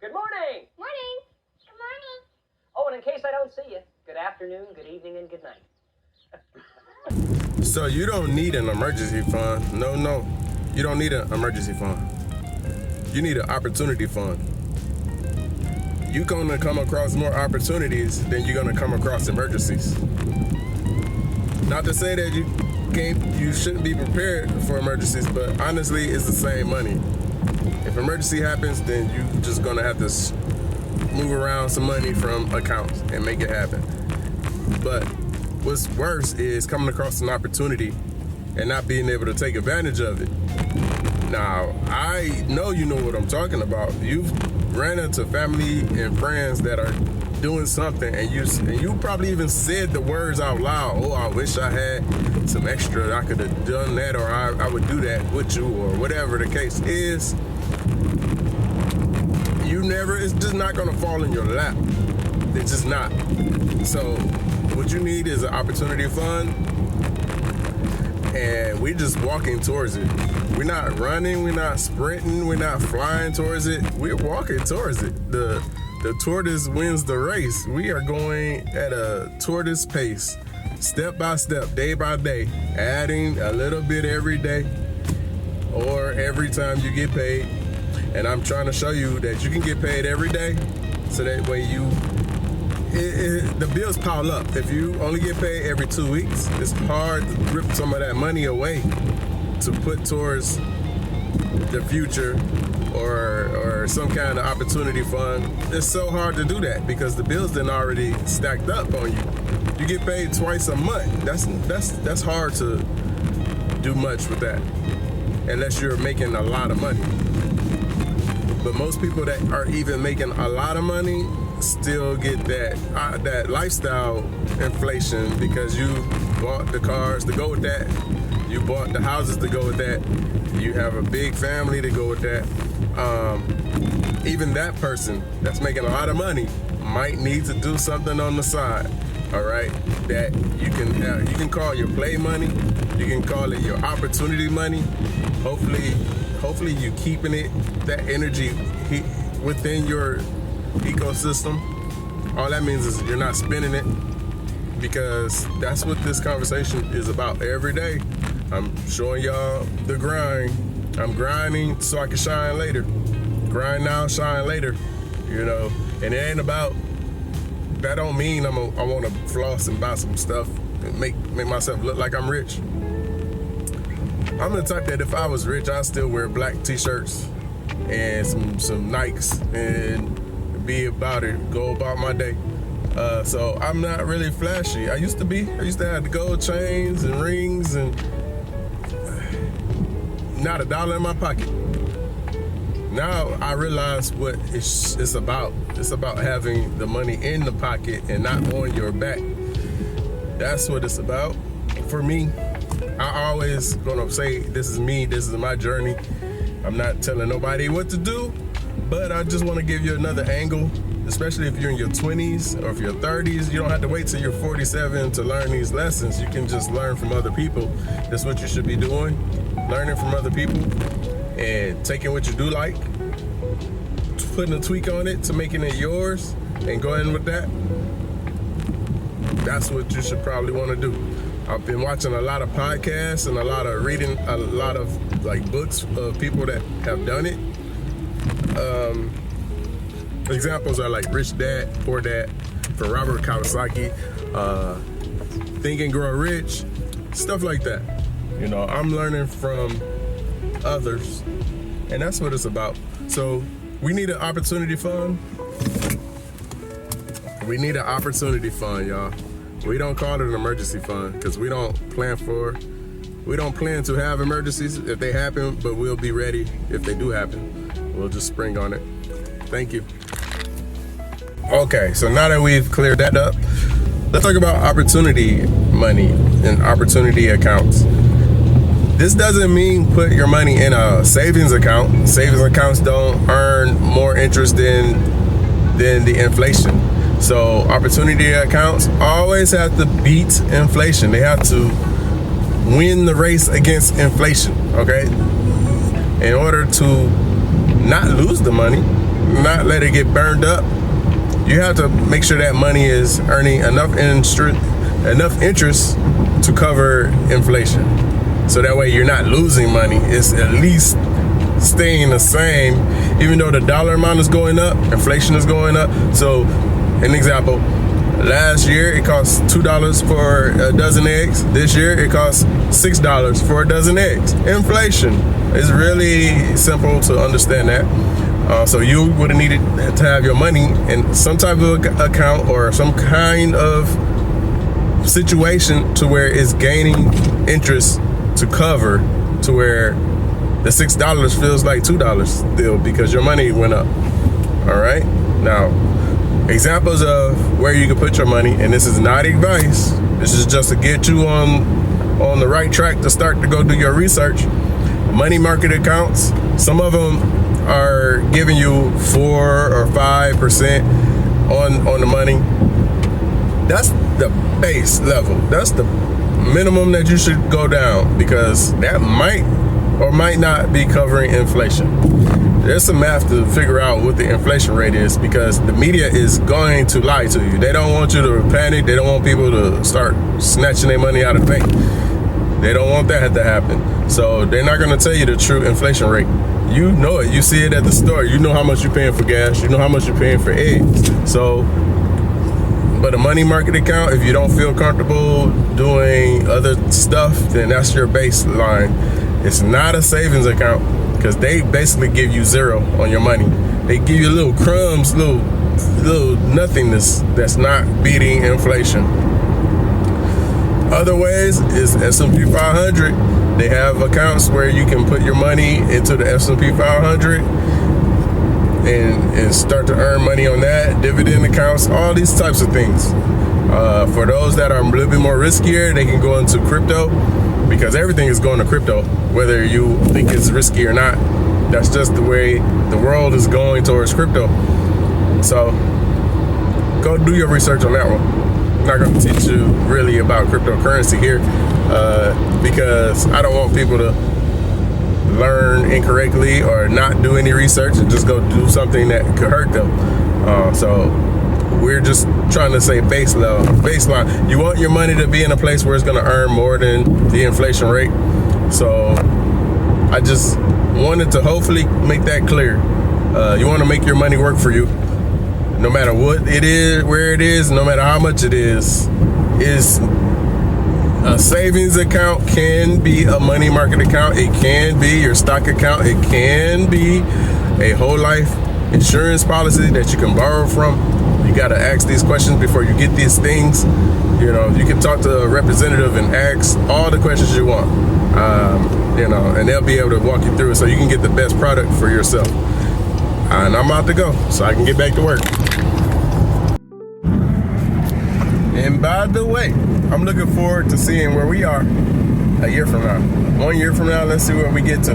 Good morning. Morning. Good morning. Oh, and in case I don't see you, good afternoon, good evening, and good night. So you don't need an emergency fund. No. You don't need an emergency fund. You need an opportunity fund. You're gonna come across more opportunities than you're gonna come across emergencies. Not to say that you shouldn't be prepared for emergencies, but honestly, it's the same money. If emergency happens, then you're just gonna have to move around some money from accounts and make it happen. But what's worse is coming across an opportunity and not being able to take advantage of it. Now, I know you know what I'm talking about. You've ran into family and friends that are doing something, and you probably even said the words out loud. Oh, I wish I had some extra. I could have done that, or I would do that with you, or whatever the case is. It's just not gonna fall in your lap. It's just not. So what you need is an opportunity fund, and we're just walking towards it. We're not running, we're not sprinting, we're not flying towards it. We're walking towards it. The tortoise wins the race. We are going at a tortoise pace, step by step, day by day, adding a little bit every day or every time you get paid. And I'm trying to show you that you can get paid every day, so that way the bills pile up. If you only get paid every 2 weeks, it's hard to rip some of that money away to put towards the future or some kind of opportunity fund. It's so hard to do that because the bills then already stacked up on you. You get paid twice a month. That's hard to do much with that unless you're making a lot of money. But most people that are even making a lot of money still get that lifestyle inflation because you bought the cars to go with that. You bought the houses to go with that. You have a big family to go with that. Even that person that's making a lot of money might need to do something on the side. All right, that you can call your play money. You can call it your opportunity money. Hopefully you keeping that energy within your ecosystem. All that means is you're not spending it, because that's what this conversation is about every day. I'm showing y'all the grind. I'm grinding so I can shine later. Grind now, shine later. And it ain't about, that don't mean I want to floss and buy some stuff and make myself look like I'm rich. I'm the type that if I was rich, I'd still wear black t-shirts and some Nikes and be about it, go about my day. So I'm not really flashy. I used to have the gold chains and rings and not $1 in my pocket. Now I realize what it's about. It's about having the money in the pocket and not on your back. That's what it's about. For me, I always gonna say, this is me, this is my journey. I'm not telling nobody what to do, but I just wanna give you another angle, especially if you're in your 20s or if you're 30s. You don't have to wait till you're 47 to learn these lessons. You can just learn from other people. That's what you should be doing, learning from other people and taking what you do like, putting a tweak on it to making it yours and going with that. That's what you should probably wanna do. I've been watching a lot of podcasts and reading a lot of books of people that have done it. Examples are like Rich Dad, Poor Dad for Robert Kiyosaki, Think and Grow Rich, stuff like that. I'm learning from others, and that's what it's about. So we need an opportunity fund. We need an opportunity fund, y'all. We don't call it an emergency fund because we don't plan to have emergencies if they happen, but we'll be ready if they do happen. We'll just spring on it. Thank you. Okay, so now that we've cleared that up, let's talk about opportunity money and opportunity accounts. This doesn't mean put your money in a savings account. Savings accounts don't earn more interest than the inflation. So opportunity accounts always have to beat inflation. They have to win the race against inflation, okay? In order to not lose the money, not let it get burned up. You have to make sure that money is earning enough interest to cover inflation. So that way you're not losing money. It's at least staying the same, even though the dollar amount is going up, inflation is going up. So, an example, last year it cost $2 for a dozen eggs. This year it costs $6 for a dozen eggs. Inflation is really simple to understand that. So you would have needed to have your money in some type of account or some kind of situation to where it's gaining interest to cover, to where the $6 feels like $2 still because your money went up. All right. Now, examples of where you can put your money, and this is not advice. This is just to get you on the right track to start to go do your research. Money market accounts. Some of them are giving you 4 or 5% on the money. That's the base level. That's the minimum that you should go down, because that might or might not be covering inflation. There's some math to figure out what the inflation rate is, because the media is going to lie to you. They don't want you to panic. They don't want people to start snatching their money out of the bank. They don't want that to happen. So they're not going to tell you the true inflation rate. You know it. You see it at the store. You know how much you're paying for gas. You know how much you're paying for eggs. So, but a money market account, if you don't feel comfortable doing other stuff, then that's your baseline. It's not a savings account, because they basically give you zero on your money. They give you little crumbs, little nothingness that's not beating inflation. Other ways is S&P 500. They have accounts where you can put your money into the S&P 500 and start to earn money on that. Dividend accounts, all these types of things. For those that are a little bit more riskier, they can go into crypto, because everything is going to crypto, whether you think it's risky or not. That's just the way the world is going towards crypto. So go do your research on that one. I'm not going to teach you really about cryptocurrency here, because I don't want people to learn incorrectly or not do any research and just go do something that could hurt them. So we're just trying to say baseline. You want your money to be in a place where it's going to earn more than the inflation rate. So I just wanted to hopefully make that clear. You want to make your money work for you, no matter what it is, where it is, no matter how much it is a savings account, can be a money market account. It can be your stock account. It can be a whole life insurance policy that you can borrow from. You got to ask these questions before you get these things. You know, you can talk to a representative and ask all the questions you want. And they'll be able to walk you through it so you can get the best product for yourself. And I'm about to go so I can get back to work. And by the way, I'm looking forward to seeing where we are a year from now. 1 year from now, let's see where we get to.